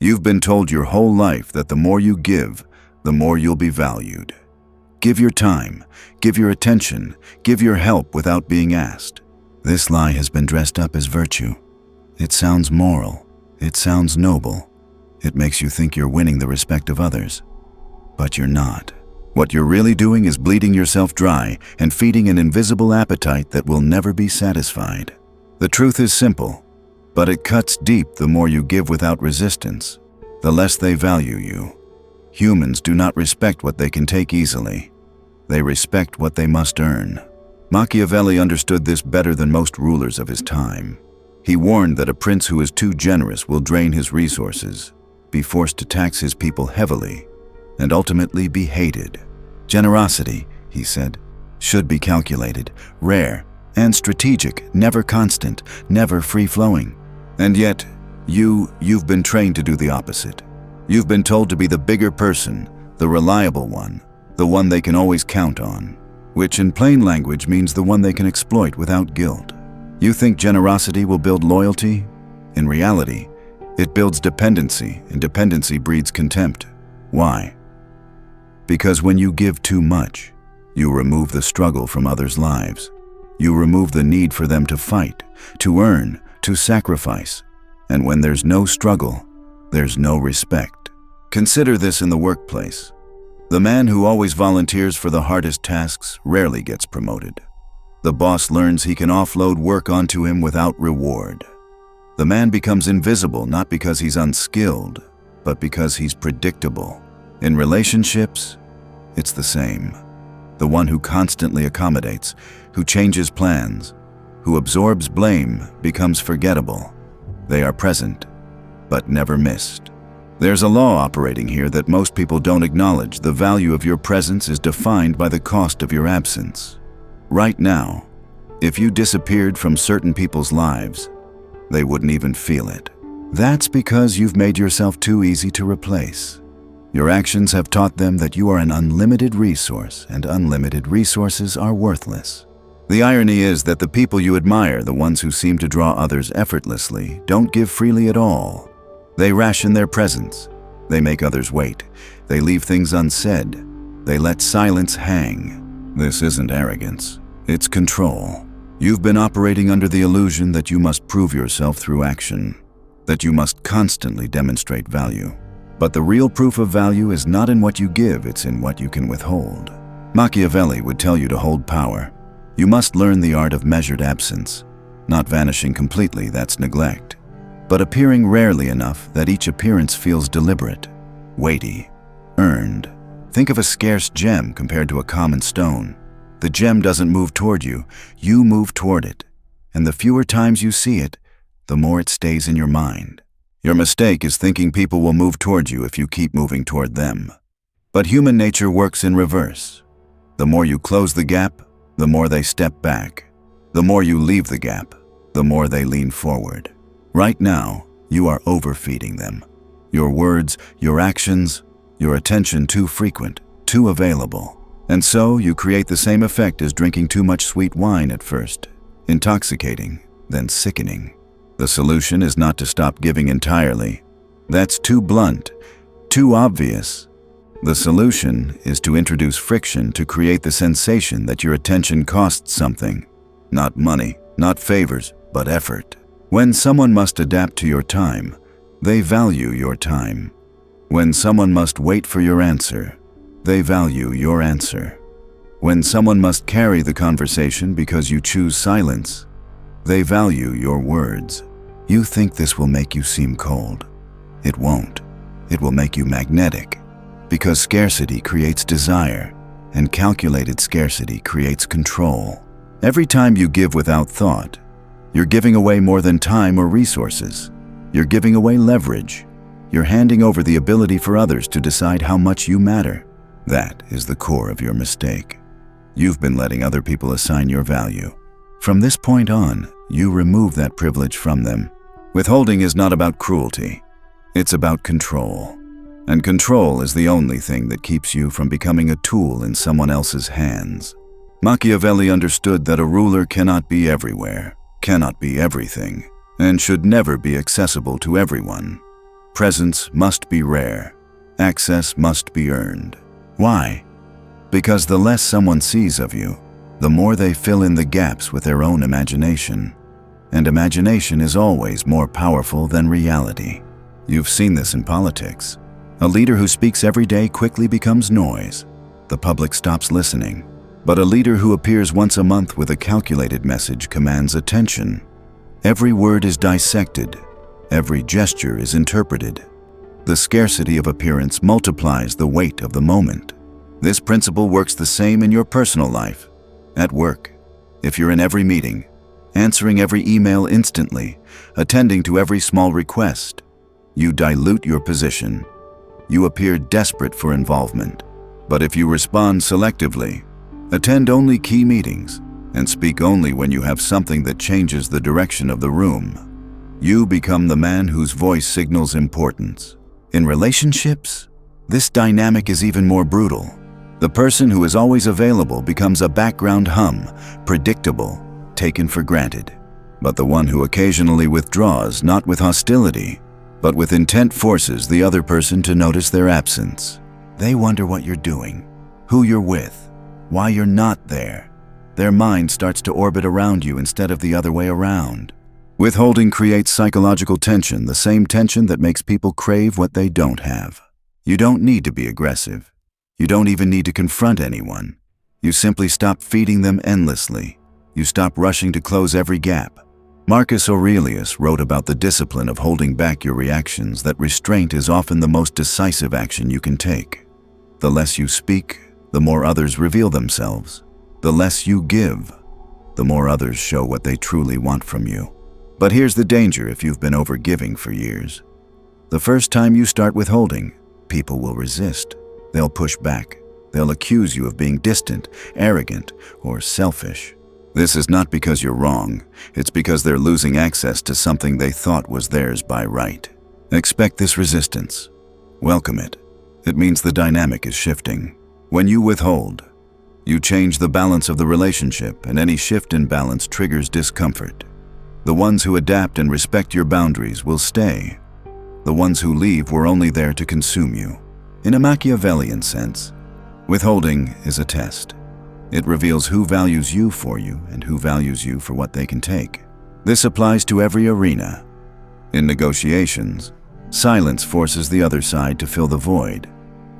You've been told your whole life that the more you give, the more you'll be valued. Give your time, give your attention, give your help without being asked. This lie has been dressed up as virtue. It sounds moral, it sounds noble. It makes you think you're winning the respect of others. But you're not. What you're really doing is bleeding yourself dry and feeding an invisible appetite that will never be satisfied. The truth is simple, but it cuts deep the more you give without resistance, the less they value you. Humans do not respect what they can take easily. They respect what they must earn. Machiavelli understood this better than most rulers of his time. He warned that a prince who is too generous will drain his resources, be forced to tax his people heavily, and ultimately be hated. Generosity, he said, should be calculated, rare, and strategic, never constant, never free-flowing. And yet, you've been trained to do the opposite. You've been told to be the bigger person, the reliable one, the one they can always count on, which in plain language means the one they can exploit without guilt. You think generosity will build loyalty? In reality, it builds dependency, and dependency breeds contempt. Why? Because when you give too much, you remove the struggle from others' lives. You remove the need for them to fight, to earn, to sacrifice. And when there's no struggle, there's no respect. Consider this in the workplace. The man who always volunteers for the hardest tasks rarely gets promoted. The boss learns he can offload work onto him without reward. The man becomes invisible not because he's unskilled, but because he's predictable. In relationships, it's the same. The one who constantly accommodates, who changes plans, who absorbs blame becomes forgettable. They are present, but never missed. There's a law operating here that most people don't acknowledge. The value of your presence is defined by the cost of your absence. Right now, if you disappeared from certain people's lives, they wouldn't even feel it. That's because you've made yourself too easy to replace. Your actions have taught them that you are an unlimited resource, and unlimited resources are worthless. The irony is that the people you admire, the ones who seem to draw others effortlessly, don't give freely at all. They ration their presence. They make others wait. They leave things unsaid. They let silence hang. This isn't arrogance. It's control. You've been operating under the illusion that you must prove yourself through action, that you must constantly demonstrate value. But the real proof of value is not in what you give, it's in what you can withhold. Machiavelli would tell you to hold power. You must learn the art of measured absence. Not vanishing completely, that's neglect, but appearing rarely enough that each appearance feels deliberate, weighty, earned. Think of a scarce gem compared to a common stone. The gem doesn't move toward you, you move toward it. And the fewer times you see it, the more it stays in your mind. Your mistake is thinking people will move toward you if you keep moving toward them. But human nature works in reverse. The more you close the gap, the more they step back. The more you leave the gap, the more they lean forward. Right now, you are overfeeding them. Your words, your actions, your attention too frequent, too available. And so you create the same effect as drinking too much sweet wine at first. Intoxicating, then sickening. The solution is not to stop giving entirely. That's too blunt, too obvious. The solution is to introduce friction to create the sensation that your attention costs something. Not money, not favors, but effort. When someone must adapt to your time, they value your time. When someone must wait for your answer, they value your answer. When someone must carry the conversation because you choose silence, they value your words. You think this will make you seem cold. It won't. It will make you magnetic, because scarcity creates desire, and calculated scarcity creates control. Every time you give without thought, you're giving away more than time or resources. You're giving away leverage. You're handing over the ability for others to decide how much you matter. That is the core of your mistake. You've been letting other people assign your value. From this point on, you remove that privilege from them. Withholding is not about cruelty. It's about control. And control is the only thing that keeps you from becoming a tool in someone else's hands. Machiavelli understood that a ruler cannot be everywhere, cannot be everything, and should never be accessible to everyone. Presence must be rare. Access must be earned. Why? Because the less someone sees of you, the more they fill in the gaps with their own imagination. And imagination is always more powerful than reality. You've seen this in politics. A leader who speaks every day quickly becomes noise. The public stops listening. But a leader who appears once a month with a calculated message commands attention. Every word is dissected. Every gesture is interpreted. The scarcity of appearance multiplies the weight of the moment. This principle works the same in your personal life. At work, if you're in every meeting, answering every email instantly, attending to every small request, you dilute your position. You appear desperate for involvement. But if you respond selectively, attend only key meetings, and speak only when you have something that changes the direction of the room, you become the man whose voice signals importance. In relationships, this dynamic is even more brutal. The person who is always available becomes a background hum, predictable, taken for granted. But the one who occasionally withdraws, not with hostility, but with intent, forces the other person to notice their absence. They wonder what you're doing, who you're with, why you're not there. Their mind starts to orbit around you instead of the other way around. Withholding creates psychological tension, the same tension that makes people crave what they don't have. You don't need to be aggressive. You don't even need to confront anyone. You simply stop feeding them endlessly. You stop rushing to close every gap. Marcus Aurelius wrote about the discipline of holding back your reactions, that restraint is often the most decisive action you can take. The less you speak, the more others reveal themselves. The less you give, the more others show what they truly want from you. But here's the danger if you've been overgiving for years. The first time you start withholding, people will resist. They'll push back. They'll accuse you of being distant, arrogant, or selfish. This is not because you're wrong. It's because they're losing access to something they thought was theirs by right. Expect this resistance. Welcome it. It means the dynamic is shifting. When you withhold, you change the balance of the relationship, and any shift in balance triggers discomfort. The ones who adapt and respect your boundaries will stay. The ones who leave were only there to consume you. In a Machiavellian sense, withholding is a test. It reveals who values you for you and who values you for what they can take. This applies to every arena. In negotiations, silence forces the other side to fill the void,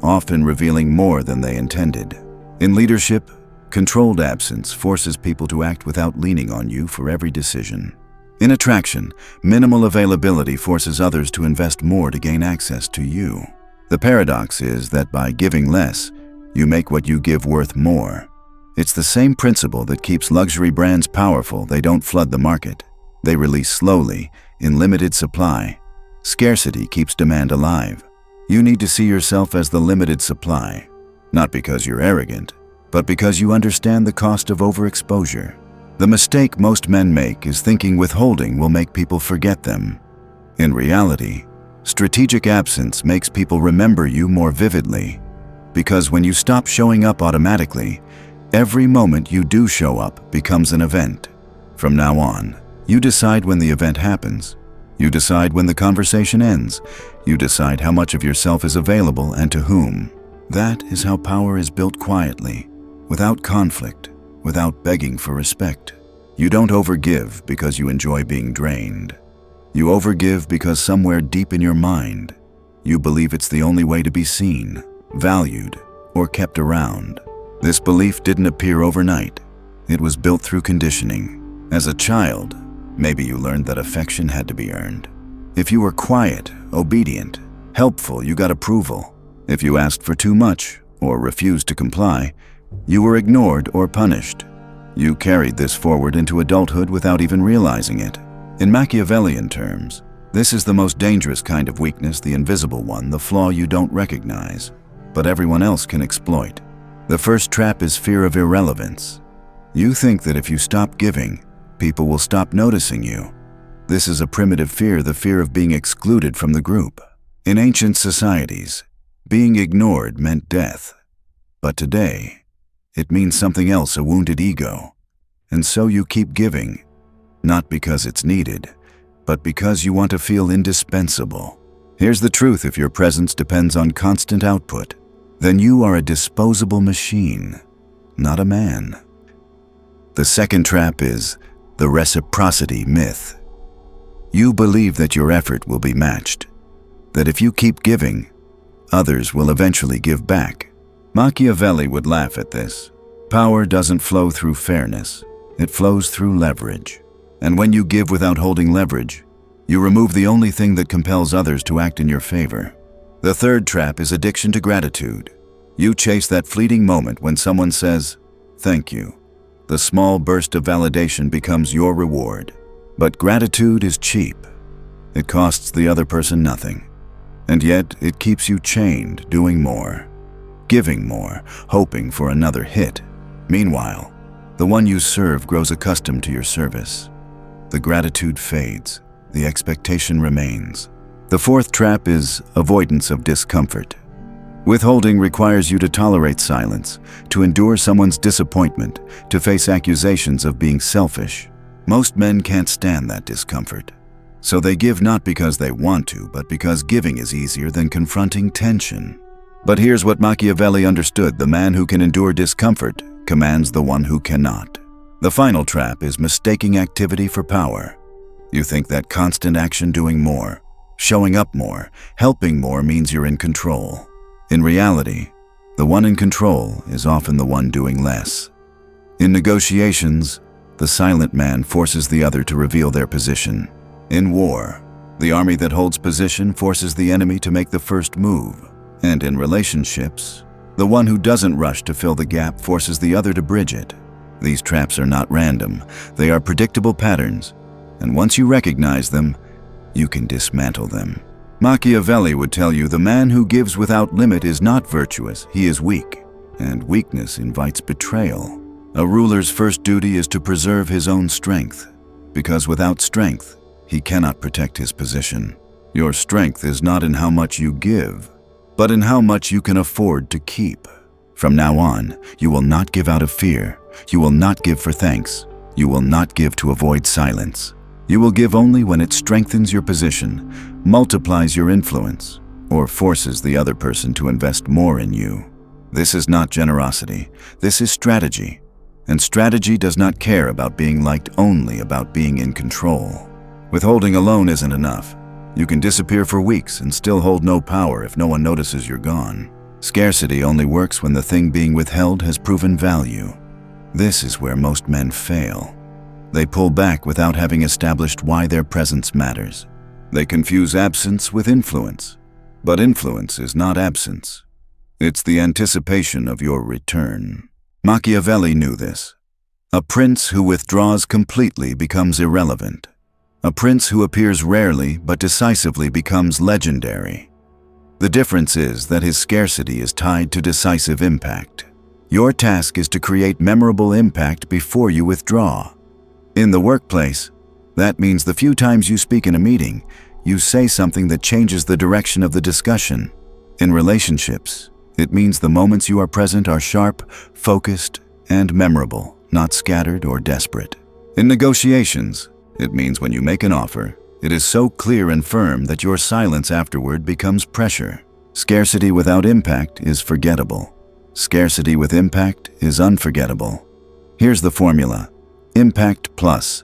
often revealing more than they intended. In leadership, controlled absence forces people to act without leaning on you for every decision. In attraction, minimal availability forces others to invest more to gain access to you. The paradox is that by giving less, you make what you give worth more. It's the same principle that keeps luxury brands powerful. They don't flood the market. They release slowly, in limited supply. Scarcity keeps demand alive. You need to see yourself as the limited supply, not because you're arrogant, but because you understand the cost of overexposure. The mistake most men make is thinking withholding will make people forget them. In reality, strategic absence makes people remember you more vividly, because when you stop showing up automatically, every moment you do show up becomes an event. From now on, you decide when the event happens. You decide when the conversation ends. You decide how much of yourself is available and to whom. That is how power is built quietly, without conflict, without begging for respect. You don't overgive because you enjoy being drained. You overgive because somewhere deep in your mind, you believe it's the only way to be seen, valued, or kept around. This belief didn't appear overnight. It was built through conditioning. As a child, maybe you learned that affection had to be earned. If you were quiet, obedient, helpful, you got approval. If you asked for too much or refused to comply, you were ignored or punished. You carried this forward into adulthood without even realizing it. In Machiavellian terms, this is the most dangerous kind of weakness, the invisible one, the flaw you don't recognize, but everyone else can exploit. The first trap is fear of irrelevance. You think that if you stop giving, people will stop noticing you. This is a primitive fear, the fear of being excluded from the group. In ancient societies, being ignored meant death. But today, it means something else, a wounded ego. And so you keep giving, not because it's needed, but because you want to feel indispensable. Here's the truth: if your presence depends on constant output, then you are a disposable machine, not a man. The second trap is the reciprocity myth. You believe that your effort will be matched, that if you keep giving, others will eventually give back. Machiavelli would laugh at this. Power doesn't flow through fairness, it flows through leverage. And when you give without holding leverage, you remove the only thing that compels others to act in your favor. The third trap is addiction to gratitude. You chase that fleeting moment when someone says, "Thank you." The small burst of validation becomes your reward. But gratitude is cheap. It costs the other person nothing. And yet it keeps you chained, doing more, giving more, hoping for another hit. Meanwhile, the one you serve grows accustomed to your service. The gratitude fades. The expectation remains. The fourth trap is avoidance of discomfort. Withholding requires you to tolerate silence, to endure someone's disappointment, to face accusations of being selfish. Most men can't stand that discomfort. So they give not because they want to, but because giving is easier than confronting tension. But here's what Machiavelli understood: the man who can endure discomfort commands the one who cannot. The final trap is mistaking activity for power. You think that constant action, doing more, showing up more, helping more means you're in control. In reality, the one in control is often the one doing less. In negotiations, the silent man forces the other to reveal their position. In war, the army that holds position forces the enemy to make the first move. And in relationships, the one who doesn't rush to fill the gap forces the other to bridge it. These traps are not random. They are predictable patterns. And once you recognize them, you can dismantle them. Machiavelli would tell you the man who gives without limit is not virtuous, he is weak. And weakness invites betrayal. A ruler's first duty is to preserve his own strength, because without strength, he cannot protect his position. Your strength is not in how much you give, but in how much you can afford to keep. From now on, you will not give out of fear. You will not give for thanks. You will not give to avoid silence. You will give only when it strengthens your position, multiplies your influence, or forces the other person to invest more in you. This is not generosity. This is strategy. And strategy does not care about being liked, only about being in control. Withholding alone isn't enough. You can disappear for weeks and still hold no power if no one notices you're gone. Scarcity only works when the thing being withheld has proven value. This is where most men fail. They pull back without having established why their presence matters. They confuse absence with influence. But influence is not absence. It's the anticipation of your return. Machiavelli knew this. A prince who withdraws completely becomes irrelevant. A prince who appears rarely but decisively becomes legendary. The difference is that his scarcity is tied to decisive impact. Your task is to create memorable impact before you withdraw. In the workplace, that means the few times you speak in a meeting, you say something that changes the direction of the discussion. In relationships, it means the moments you are present are sharp, focused, and memorable, not scattered or desperate. In negotiations, it means when you make an offer, it is so clear and firm that your silence afterward becomes pressure. Scarcity without impact is forgettable. Scarcity with impact is unforgettable. Here's the formula: impact plus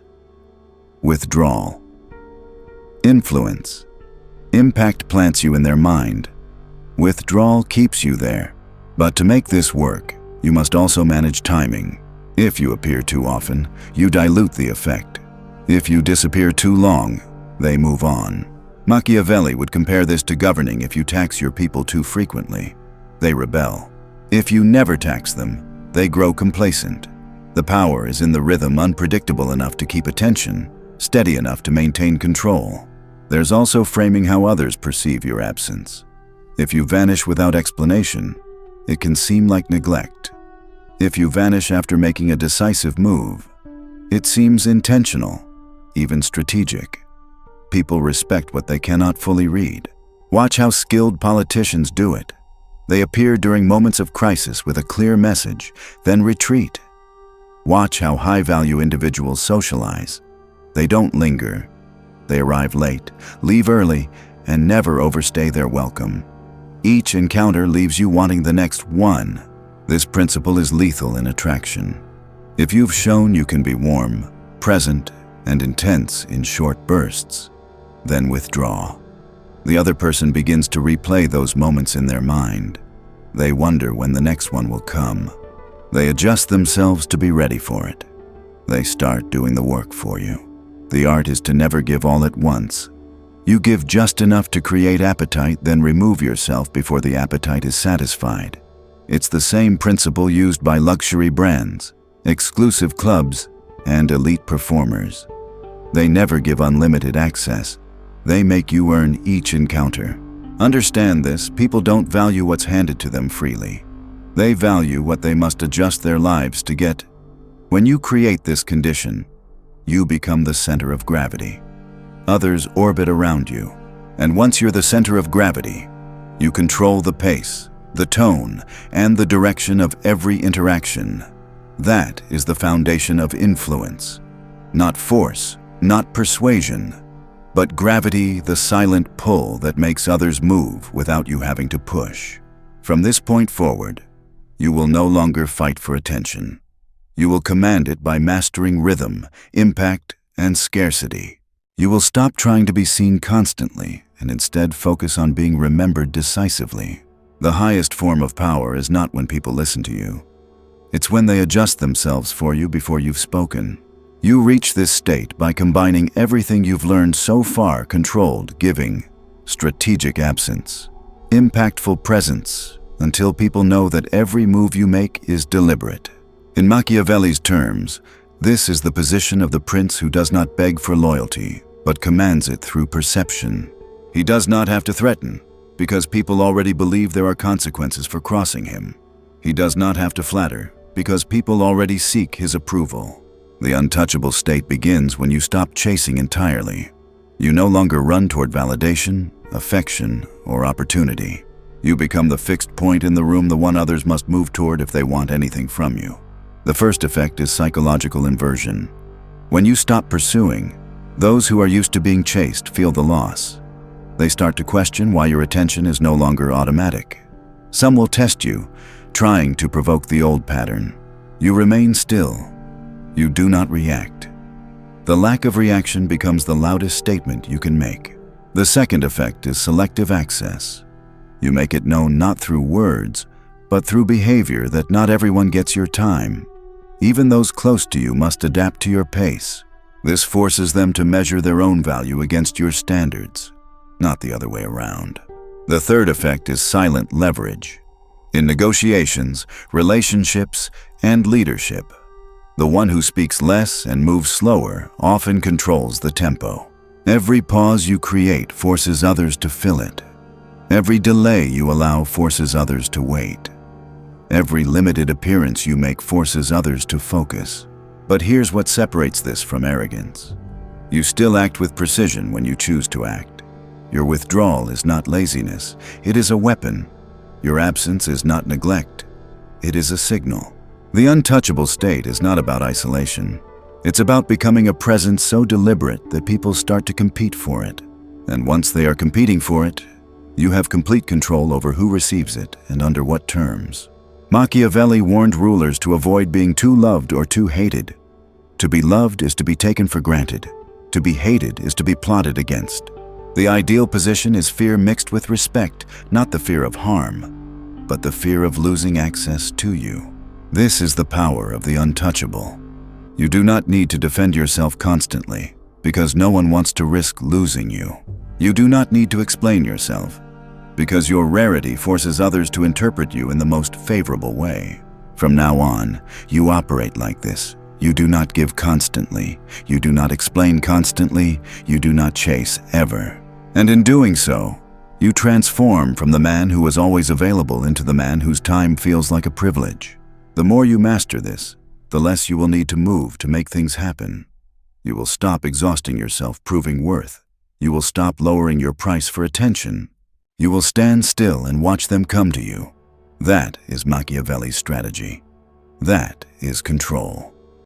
withdrawal. Influence. Impact plants you in their mind. Withdrawal keeps you there. But to make this work, you must also manage timing. If you appear too often, you dilute the effect. If you disappear too long, they move on. Machiavelli would compare this to governing. If you tax your people too frequently, they rebel. If you never tax them, they grow complacent. The power is in the rhythm, unpredictable enough to keep attention, steady enough to maintain control. There's also framing how others perceive your absence. If you vanish without explanation, it can seem like neglect. If you vanish after making a decisive move, it seems intentional, even strategic. People respect what they cannot fully read. Watch how skilled politicians do it. They appear during moments of crisis with a clear message, then retreat. Watch how high-value individuals socialize. They don't linger. They arrive late, leave early, and never overstay their welcome. Each encounter leaves you wanting the next one. This principle is lethal in attraction. If you've shown you can be warm, present, and intense in short bursts, then withdraw. The other person begins to replay those moments in their mind. They wonder when the next one will come. They adjust themselves to be ready for it. They start doing the work for you. The art is to never give all at once. You give just enough to create appetite, then remove yourself before the appetite is satisfied. It's the same principle used by luxury brands, exclusive clubs, and elite performers. They never give unlimited access. They make you earn each encounter. Understand this, people don't value what's handed to them freely. They value what they must adjust their lives to get. When you create this condition, you become the center of gravity. Others orbit around you, and once you're the center of gravity, you control the pace, the tone, and the direction of every interaction. That is the foundation of influence. Not force, not persuasion, but gravity, the silent pull that makes others move without you having to push. From this point forward, you will no longer fight for attention. You will command it by mastering rhythm, impact, and scarcity. You will stop trying to be seen constantly and instead focus on being remembered decisively. The highest form of power is not when people listen to you. It's when they adjust themselves for you before you've spoken. You reach this state by combining everything you've learned so far: controlled giving, strategic absence, impactful presence, until people know that every move you make is deliberate. In Machiavelli's terms, this is the position of the prince who does not beg for loyalty, but commands it through perception. He does not have to threaten, because people already believe there are consequences for crossing him. He does not have to flatter, because people already seek his approval. The untouchable state begins when you stop chasing entirely. You no longer run toward validation, affection, or opportunity. You become the fixed point in the room, the one others must move toward if they want anything from you. The first effect is psychological inversion. When you stop pursuing, those who are used to being chased feel the loss. They start to question why your attention is no longer automatic. Some will test you, trying to provoke the old pattern. You remain still. You do not react. The lack of reaction becomes the loudest statement you can make. The second effect is selective access. You make it known not through words, but through behavior that not everyone gets your time. Even those close to you must adapt to your pace. This forces them to measure their own value against your standards, not the other way around. The third effect is silent leverage. In negotiations, relationships, and leadership, the one who speaks less and moves slower often controls the tempo. Every pause you create forces others to fill it. Every delay you allow forces others to wait. Every limited appearance you make forces others to focus. But here's what separates this from arrogance. You still act with precision when you choose to act. Your withdrawal is not laziness, it is a weapon. Your absence is not neglect, it is a signal. The untouchable state is not about isolation. It's about becoming a presence so deliberate that people start to compete for it. And once they are competing for it, you have complete control over who receives it and under what terms. Machiavelli warned rulers to avoid being too loved or too hated. To be loved is to be taken for granted. To be hated is to be plotted against. The ideal position is fear mixed with respect, not the fear of harm, but the fear of losing access to you. This is the power of the untouchable. You do not need to defend yourself constantly, because no one wants to risk losing you. You do not need to explain yourself, because your rarity forces others to interpret you in the most favorable way. From now on, you operate like this. You do not give constantly. You do not explain constantly. You do not chase ever. And in doing so, you transform from the man who is always available into the man whose time feels like a privilege. The more you master this, the less you will need to move to make things happen. You will stop exhausting yourself proving worth. You will stop lowering your price for attention. You will stand still and watch them come to you. That is Machiavelli's strategy. That is control.